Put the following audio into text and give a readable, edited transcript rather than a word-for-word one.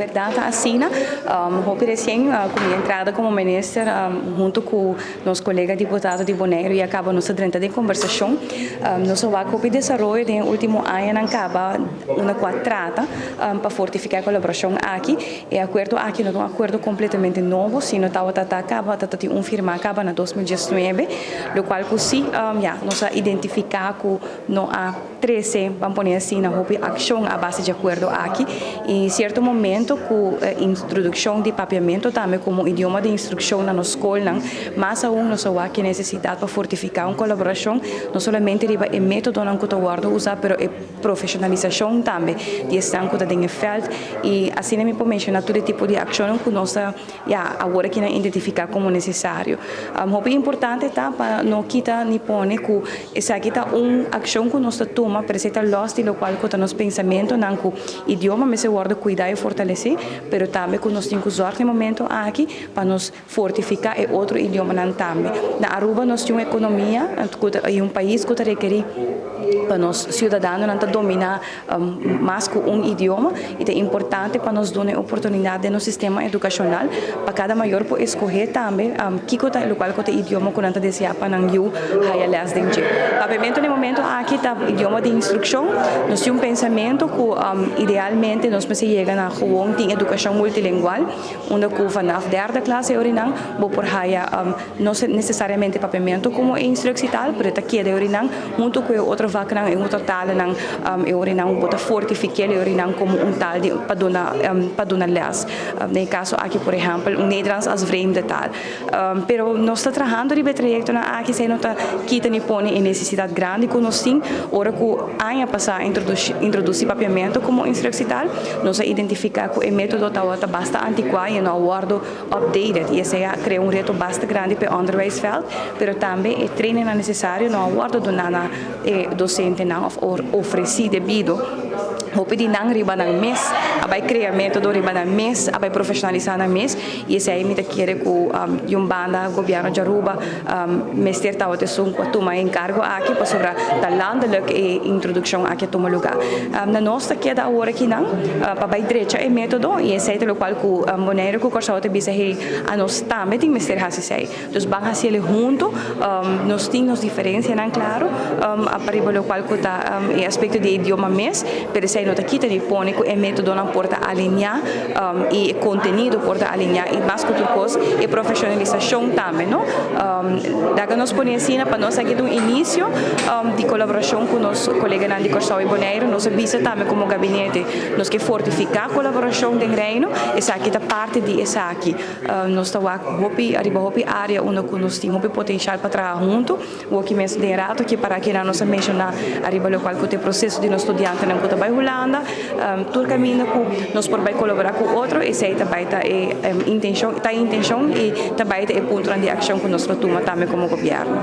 verdade, assim, hopi recién com minha entrada como ministro, junto com nosso colega deputado de Bonaire, e acaba nossa trenta de conversação, nosso hopi desenvolvimento no último ano acaba uma quadrada para fortificar a colaboração aqui, e acordo aqui não é um acordo completamente novo, sino acaba de firma acaba na 2019, lo qual così nós identificar que não há 13, vamos pôr assim, na ação à base de acordo aqui, e em certo momento com a introdução de papiamento também como idioma de instrução na nossa escola, mas aún nós aqui necessidade para fortificar uma colaboração, não somente o método que eu guardo usar, mas a profissionalização também, de estar que tem feld, e assim me pode mencionar todo tipo de ação que nós agora que identificar como necessário. O importante para não quitar nem pôr que essa aqui está uma ação que nós toma para ser lost e lo qual que nos pensamento não que idioma me se guarda cuidar e fortalecer, pero também que nós temos que usar no momento aqui para nos fortificar e outro idioma também. Na Aruba nós temos uma economia e um país que requer para nós cidadãos não dominar mais que um idioma, e é importante para nós dar oportunidade no sistema educacional para cada maior por escolher também que o qual que idioma que não deseja para não eu higher less than J. Papiamento no momento aqui está idioma de instrução, nós temos um pensamento que idealmente nós se chega na gewoon tem educação multilingual, onde que vanaf derde classe orinang bo por higher não necessariamente papiamento como instrução, mas aqui de orinang junto com outra vaca em outra tal nang orinang bota fortificar orinang como tal de paduna les. No caso aqui por exemplo Nederlands als vreemde taal. Pero nós está trabalhando de trajecto na aqui se nota quita ni pone em necessidade grande que nós sim ora que año passar introduzir papiamento como instrução, nós identificar que o método está basta antiquado e não guardo updated, e esse cria reto basta grande para o onderwijsveld, pero também treino é necessário não guardo do nana docente não oferecer devido hopi di nang riba ng mes, abay criar método riba ng mes, abay profissionalizar ng mes, e esse aí me te quer que yung banda governo de Aruba mester tao te sung ko tuma encargo aqui para sobre talandelijk e introdução aqui toma lugar. Na nossa que da hora que não, para bay direita é método, e esse aí é o qual que Bonaire que corso te bisa he a nós também tem mester hasi sei. Dos bang hasi ele junto, nós temos diferença não claro, a paribolo o qual que tá e aspecto de idioma mes, pero esse nota aqui tem pone que o método não porta alinhar e conteúdo porta alinhar e mais que outra coisa e profissionalização também, não? Daí nós põe assim para nós aqui do início de colaboração com nosso colega Nandi Corsau e Bonaire, nós visa também como gabinete, nós que fortificar a colaboração do reino, essa aqui está parte de essa aqui, nós está hopi arriba hopi área onde nós temos hopi potencial para trabalhar junto, o que mesmo de rato que para que nós mencionar arriba o qual que o processo de nós estudante não que vai Holanda, todo caminho que nós podemos colaborar com outro, esse aí também está intenção e também é ponto de ação que nós tomamos também como governo.